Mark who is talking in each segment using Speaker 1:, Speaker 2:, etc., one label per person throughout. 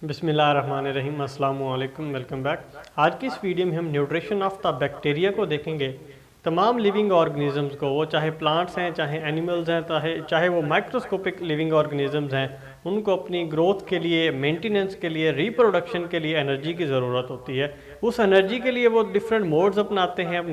Speaker 1: बिस्मिल्लाहिर्रहमानिर्रहीम, अस्सलाम वालेकुम, वेलकम बैक। आज की इस वीडियो में हम न्यूट्रिशन ऑफ द बैक्टीरिया को देखेंगे। तमाम लिविंग ऑर्गेनिजम्स को, वो चाहे प्लांट्स हैं, चाहे एनिमल्स हैं, चाहे वो माइक्रोस्कोपिक लिविंग ऑर्गेनिजम्स हैं, उनको अपनी ग्रोथ के लिए, मेंटेनेंस के लिए, रिप्रोडक्शन के लिए एनर्जी की ज़रूरत होती है। उस एनर्जी के लिए वो डिफरेंट मोड्स अपनाते हैं। अब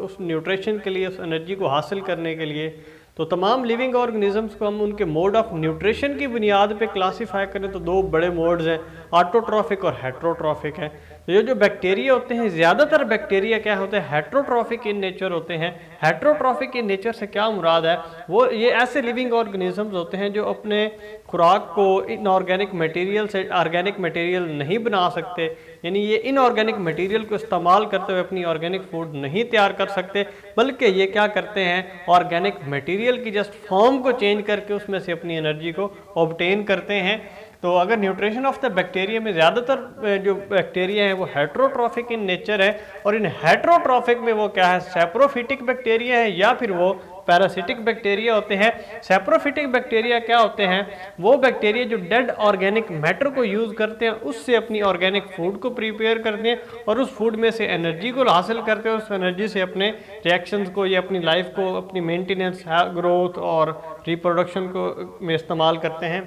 Speaker 1: उस न्यूट्रिशन के लिए, उस एनर्जी को हासिल करने के लिए तो तमाम लिविंग ऑर्गेनिजम्स को हम उनके मोड ऑफ न्यूट्रिशन की बुनियाद पे क्लासिफाई करें तो दो बड़े मोड्स हैं, ऑटोट्रॉफिक और हेट्रोट्रॉफिक हैं। तो ये जो बैक्टीरिया होते हैं, ज़्यादातर बैक्टीरिया क्या होते हैं, हेट्रोट्रॉफिक इन नेचर होते हैं। हेट्रोट्रॉफिक इन नेचर से क्या मुराद है, वो ये ऐसे लिविंग ऑर्गेनिजम्स होते हैं जो अपने खुराक को इनऑर्गेनिक मटेरियल से ऑर्गेनिक मटेरियल नहीं बना सकते, यानी ये इनऑर्गेनिक मटेरियल को इस्तेमाल करते हुए अपनी ऑर्गेनिक फूड नहीं तैयार कर सकते, बल्कि ये क्या करते हैं, ऑर्गेनिक मटेरियल की जस्ट फॉर्म को चेंज करके उसमें से अपनी एनर्जी को ऑब्टेन करते हैं। तो अगर न्यूट्रिशन ऑफ द बैक्टीरिया में ज़्यादातर जो बैक्टीरिया हैं वो हेट्रोट्रॉफिक इन नेचर है, और इन हेट्रोट्रॉफिक में वो क्या है, सैप्रोफिटिक बैक्टीरिया है या फिर वो पैरासिटिक बैक्टीरिया होते हैं। सैप्रोफिटिक बैक्टीरिया क्या होते हैं, वो बैक्टीरिया जो डेड ऑर्गेनिक मैटर को यूज़ करते हैं, उससे अपनी ऑर्गेनिक फूड को प्रिपेयर करते हैं और उस फूड में से एनर्जी को हासिल करते हैं। उस एनर्जी से अपने रिएक्शंस को या अपनी लाइफ को, अपनी मेंटेनेंस, ग्रोथ और रिप्रोडक्शन को में इस्तेमाल करते हैं।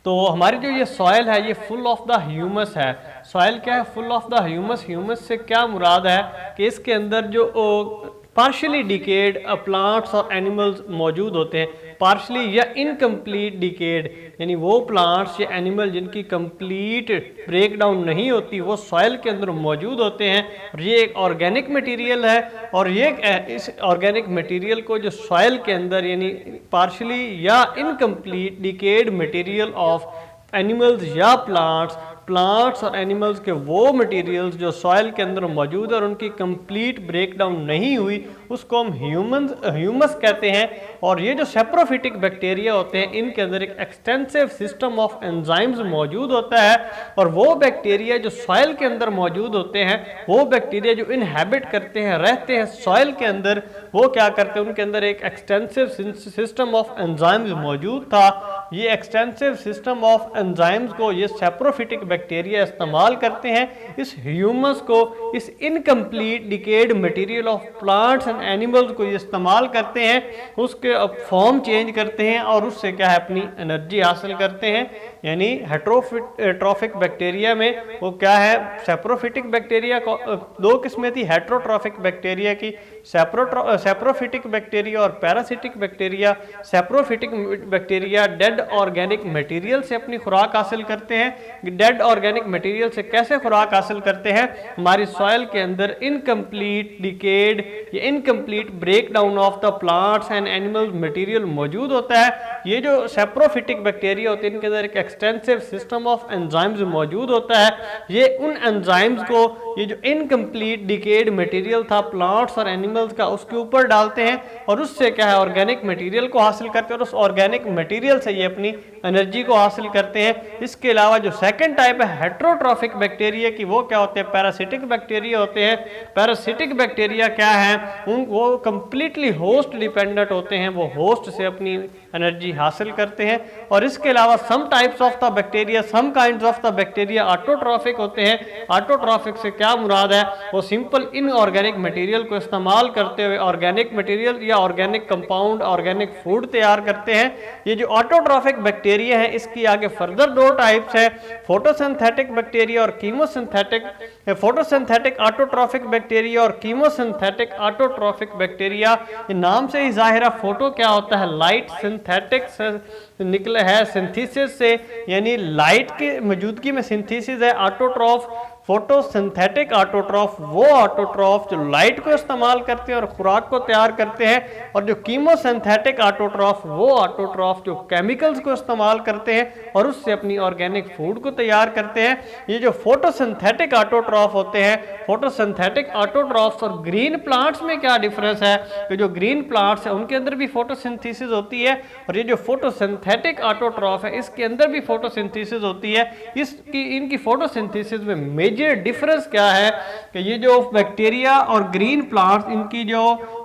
Speaker 1: तो हमारी जो ये सॉइल है ये फुल ऑफ द ह्यूमस है। सॉइल क्या है, full of the humus. Humus से क्या मुराद है कि इसके अंदर जो पार्शली डिकेड प्लांट्स और एनिमल्स मौजूद होते हैं, पार्शली या इनकम्प्लीट डिकेड, यानी वो प्लांट्स या एनिमल जिनकी कंप्लीट ब्रेक डाउन नहीं होती, वो सॉइल के अंदर मौजूद होते हैं। और ये एक ऑर्गेनिक मटेरियल है, और ये इस ऑर्गेनिक मटेरियल को जो सॉइल के अंदर यानी पार्शली या incomplete decade material of animals या प्लांट्स और एनिमल्स के वो मटेरियल्स जो सॉइल के अंदर मौजूद है और उनकी कंप्लीट ब्रेक डाउन नहीं हुई, उसको हम ह्यूमस कहते हैं। और ये जो सैप्रोफिटिक बैक्टीरिया होते हैं, इनके अंदर एक एक्सटेंसिव सिस्टम ऑफ एंजाइम्स मौजूद होता है। और वो बैक्टीरिया जो सॉइल के अंदर मौजूद होते हैं, वो बैक्टीरिया जो इनहैबिट करते हैं, रहते हैं सॉइल के अंदर, वो क्या करते हैं, उनके अंदर एक एक्सटेंसिव सिस्टम ऑफ एंजाइम्स मौजूद था। ये एक्सटेंसिव सिस्टम ऑफ एंजाइम्स को ये सैप्रोफिटिक बैक्टीरिया इस्तेमाल करते हैं। इस ह्यूमस को, इस incomplete decade material of plants and animals को ये इस्तेमाल करते हैं, उसके फॉर्म चेंज करते हैं और उससे क्या है, अपनी एनर्जी हासिल करते हैं। यानी हेट्रोट्रॉफिक बैक्टीरिया में वो क्या है, सैप्रोफिटिक बैक्टीरिया को दो किस्में थी हेट्रोट्रॉफिक बैक्टीरिया की, सैप्रोफिटिक बैक्टीरिया और parasitic bacteria. Saprophytic bacteria dead organic material से अपनी खुराक हासिल करते हैं। डेड ऑर्गेनिक मटेरियल से कैसे खुराक हासिल करते हैं, हमारी सॉइल के अंदर इनकम्प्लीट डिकेड या incomplete break down of the plants and animals material मौजूद होता है। ये जो सैप्रोफिटिक बैक्टीरिया होते हैं, इनके अंदर एक एक्सटेंसिव सिस्टम ऑफ एंजाइम्स मौजूद होता है। ये उन एंजाइम्स को, ये जो इनकम्प्लीट डिकेड मटेरियल था प्लांट्स और एनिमल्स का, उसके ऊपर डालते हैं और उससे क्या है, ऑर्गेनिक मटेरियल को हासिल करते हैं और उस ऑर्गेनिक मटेरियल से ये अपनी एनर्जी को हासिल करते हैं। इसके अलावा जो सेकंड टाइप है हेट्रोट्रॉफिक बैक्टीरिया की, वो क्या होते हैं, पैरासिटिक बैक्टीरिया होते हैं। पैरासिटिक बैक्टीरिया क्या है, वो कंप्लीटली होस्ट डिपेंडेंट होते हैं, वो होस्ट से अपनी एनर्जी हासिल करते हैं। और इसके अलावा some types of the bacteria, some kinds of the bacteria autotrophic होते हैं। ऑटोट्रॉफिक से क्या मुराद है, वो सिंपल इनऑर्गेनिक मटेरियल को इस्तेमाल करते हुए ऑर्गेनिक मटेरियल या ऑर्गेनिक कंपाउंड, ऑर्गेनिक फूड तैयार करते हैं। ये जो ऑटोट्रॉफिक बैक्टीरिया है, इसकी आगे फर्दर दो टाइप्स है, फोटोसिंथेटिक बैक्टीरिया और कीमोसिंथेटिक। फोटोसिंथेटिक ऑटोट्रॉफिक बैक्टीरिया और कीमोसिंथेटिक ऑटोट्रॉफिक बैक्टीरिया, नाम से ही जाहिर है फोटो क्या होता है, लाइट, सिंथेटिक से निकले है सिंथेसिस से, यानी लाइट की मौजूदगी में सिंथेसिस है। ऑटोट्रॉफ, फोटोसिंथेटिक ऑटोट्रॉफ, वो ऑटोट्रॉफ जो लाइट को इस्तेमाल करते हैं और खुराक को तैयार करते हैं। और जो कीमोसिंथेटिक ऑटोट्रॉफ, वो ऑटोट्रॉफ जो केमिकल्स को इस्तेमाल करते हैं और उससे अपनी ऑर्गेनिक फूड को तैयार करते हैं। ये जो फोटोसिंथेटिक ऑटोट्रॉफ होते हैं, फोटोसिंथेटिक ऑटोट्रॉफ्स और ग्रीन प्लांट्स में क्या डिफरेंस है, कि जो ग्रीन प्लांट्स है उनके अंदर भी फोटोसिंथेसिस होती है, और ये जो फोटोसिंथेटिक ऑटोट्रॉफ है इसके अंदर भी फोटोसिंथेसिस होती है। इनकी फोटोसिंथेसिस में मेजर डिफरेंस क्या है, कि ये जो बैक्टीरिया और ग्रीन प्लांट्स, इनकी जो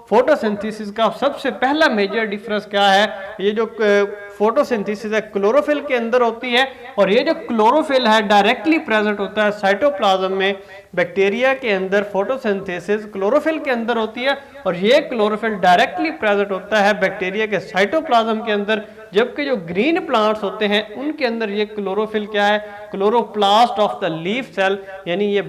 Speaker 1: फोटोसिंथेसिस का सबसे पहला मेजर डिफरेंस क्या है, ये जो फोटोसिंथेसिस है क्लोरोफिल के अंदर होती है, और ये जो क्लोरोफिल है डायरेक्टली प्रेजेंट होता है साइटोप्लाज्म में। बैक्टीरिया के अंदर फोटोसिंथेसिस क्लोरोफिल के अंदर होती है, और ये क्लोरोफिल डायरेक्टली प्रेजेंट होता है बैक्टीरिया के साइटोप्लाज्म के अंदर। जबकि जो ग्रीन प्लांट्स होते हैं उनके अंदर ये क्लोरोफिल क्या है, chloroplast of the leaf cell, यानी ये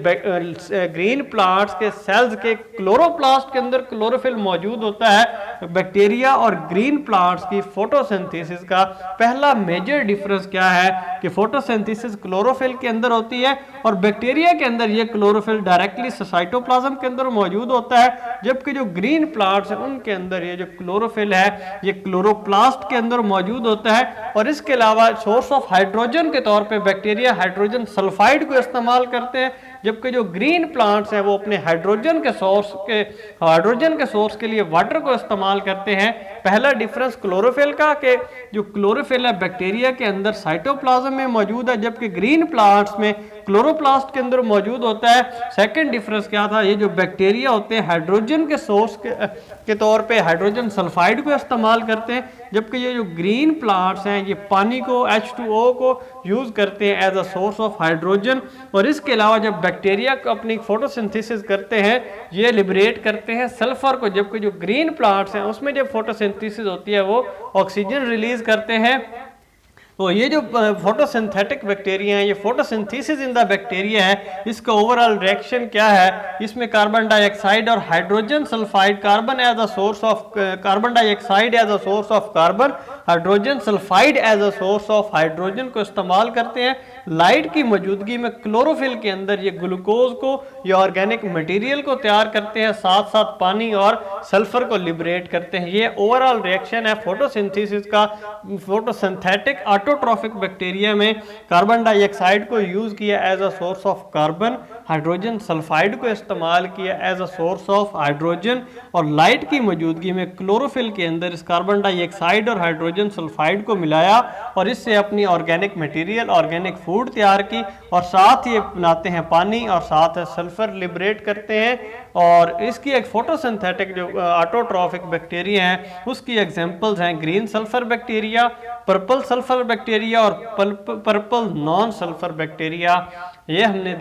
Speaker 1: ग्रीन प्लांट्स के सेल्स के क्लोरोप्लास्ट के अंदर क्लोरोफिल मौजूद होता है। बैक्टीरिया और ग्रीन प्लांट्स की फोटोसिंथेसिस का पहला मेजर डिफरेंस क्या है कि फोटोसिंथेसिस क्लोरोफिल के अंदर होती है, और बैक्टीरिया के अंदर ये क्लोरोफिल डायरेक्टली साइटोप्लाज्म के अंदर मौजूद होता है। जबकि जो ग्रीन प्लांट्स हैं उनके अंदर ये जो क्लोरोफिल है ये क्लोरोप्लास्ट के अंदर मौजूद होता है। और इसके अलावा सोर्स ऑफ हाइड्रोजन के तौर पे बैक्टीरिया हाइड्रोजन सल्फाइड को इस्तेमाल करते हैं, जबकि जो ग्रीन प्लांट्स हैं वो अपने हाइड्रोजन के सोर्स के लिए वाटर को इस्तेमाल करते हैं। पहला डिफरेंस क्लोरोफिल का कि जो क्लोरोफिल है बैक्टीरिया के अंदर साइटोप्लाज्म में मौजूद है, जबकि ग्रीन प्लांट्स में क्लोरोप्लास्ट के अंदर मौजूद होता है। सेकंड डिफरेंस क्या था, ये जो बैक्टीरिया होते हैं हाइड्रोजन के सोर्स के तौर पे हाइड्रोजन सल्फाइड को इस्तेमाल करते हैं, जबकि ये जो ग्रीन प्लांट्स हैं ये पानी को H2O को यूज करते हैं as a source of hydrogen. और इसके अलावा जब बैक्टीरिया को अपनी फोटोसिंथेसिस करते हैं ये लिबरेट करते हैं सल्फर को, जबकि जो ग्रीन प्लांट्स हैं उसमें जब फोटोसिंथेसिस होती है वो ऑक्सीजन रिलीज करते हैं। तो ये जो फोटोसिंथेटिक बैक्टीरिया है, ये फोटोसिंथेसिस इन द बैक्टीरिया है, इसका ओवरऑल रिएक्शन क्या है, इसमें कार्बन डाइऑक्साइड और hydrogen sulphide, carbon as a source of carbon dioxide as a source of carbon, hydrogen sulphide as a source of hydrogen को इस्तेमाल करते हैं। लाइट की मौजूदगी में क्लोरोफिल के अंदर ये ग्लूकोज को या ऑर्गेनिक मटेरियल को तैयार करते हैं, साथ साथ पानी और सल्फर को लिबरेट करते हैं। ये ओवरऑल रिएक्शन है फोटोसिंथेसिस का। फोटोसिंथेटिक ऑटोट्रॉफिक बैक्टीरिया में कार्बन डाइऑक्साइड को यूज किया as a source of carbon, hydrogen sulphide को इस्तेमाल किया as a source of hydrogen, और लाइट की मौजूदगी में क्लोरोफिल के अंदर इस कार्बन डाइऑक्साइड और हाइड्रोजन सल्फाइड को मिलाया और इससे अपनी ऑर्गेनिक मटेरियल, ऑर्गेनिक फूड तैयार की, और साथ ही बनाते हैं पानी और साथ सल्फर लिबरेट करते हैं। और इसकी एक फोटोसिंथेटिक जो ऑटोट्रॉफिक बैक्टीरिया हैं उसकी एग्जांपल्स हैं green sulphur bacteria, purple sulphur bacteria और पर्पल नॉन सल्फर बैक्टीरिया। ये हमने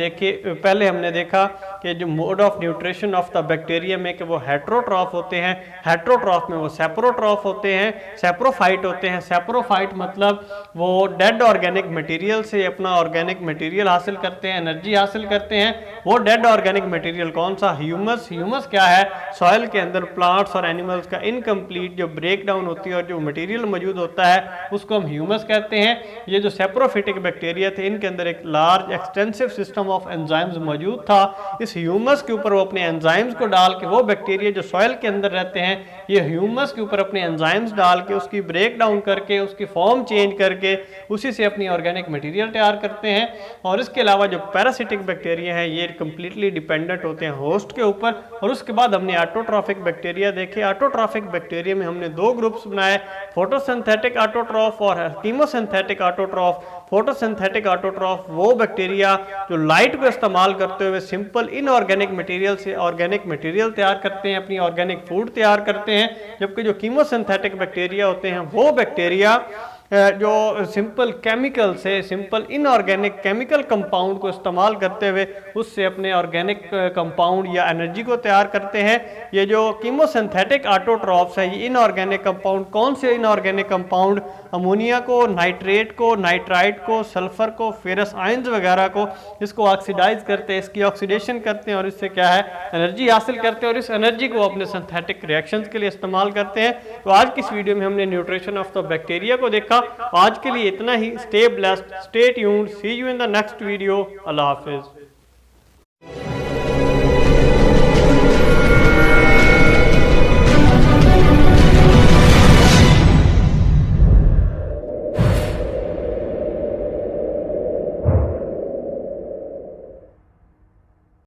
Speaker 1: पहले हमने देखा कि जो mode of nutrition of the bacteria में कि वो हेट्रोट्रॉफ होते हैं, हेट्रोट्रॉफ में वो सेप्रोट्रॉफ होते हैं, सेप्रोफाइट होते हैं। सेप्रोफाइट मतलब वो डेड ऑर्गेनिक मटेरियल से अपना ऑर्गेनिक मटेरियल हासिल करते हैं, एनर्जी हासिल करते हैं। वो डेड ऑर्गेनिक मटेरियल कौन सा, ह्यूमस। ह्यूमस क्या है, सॉइल के अंदर प्लांट्स और एनिमल्स का इनकम्प्लीट जो ब्रेक डाउन होती है और जो मटेरियल मौजूद होता है उसको हम ह्यूमस कहते हैं। ये जो सेप्रोफिटिक बैक्टीरिया थे इनके अंदर एक large extensive system of enzymes मौजूद था। इस ह्यूमस के ऊपर वो अपने एंजाइम्स को डाल के, वो बैक्टीरिया जो सॉइल के अंदर रहते हैं ये ह्यूमस के ऊपर अपने एंजाइम्स डाल के उसकी ब्रेक डाउन करके उसकी फॉर्म चेंज करके उसी से अपनी ऑर्गेनिक मटेरियल तैयार करते हैं। और इसके अलावा जो पैरासिटिक बैक्टीरिया है ये कंप्लीटली डिपेंडेंट होते हैं होस्ट के ऊपर। और उसके बाद हमने ऑटोट्रॉफिक बैक्टीरिया देखे। ऑटोट्रॉफिक बैक्टीरिया में हमने दो ग्रुप्स बनाए, फोटोसिंथेटिक ऑटोट्रॉफ और कीमोसिंथेटिक ऑटोट्रॉफ। फोटोसिंथेटिक ऑटोट्रॉफ वो बैक्टीरिया जो लाइट को इस्तेमाल करते हुए सिंपल इनऑर्गेनिक मटेरियल से ऑर्गेनिक मटेरियल तैयार करते हैं, अपनी ऑर्गेनिक फूड तैयार करते हैं। जबकि जो कीमोसिंथेटिक बैक्टीरिया होते हैं वो बैक्टीरिया जो सिंपल केमिकल से, सिंपल इनऑर्गेनिक केमिकल कंपाउंड को इस्तेमाल करते हुए उससे अपने ऑर्गेनिक कंपाउंड या एनर्जी को तैयार करते हैं। ये जो कीमोसिंथेटिक ऑटोट्रॉफ्स है ये इनऑर्गेनिक कंपाउंड, कौन से इनऑर्गेनिक कंपाउंड, अमोनिया को, नाइट्रेट को, नाइट्राइट को, सल्फर को, फेरस आयंस वगैरह को, इसको ऑक्सीडाइज करते हैं, इसकी ऑक्सीडेशन करते हैं और इससे क्या है एनर्जी हासिल करते हैं और इस एनर्जी को अपने सिंथेटिक रिएक्शंस के लिए इस्तेमाल करते हैं। तो आज की इस वीडियो में हमने न्यूट्रिशन ऑफ द बैक्टीरिया को देखा। आज के लिए इतना ही। Stay blessed, stay tuned, see you in the next video. अल्लाह हाफिज।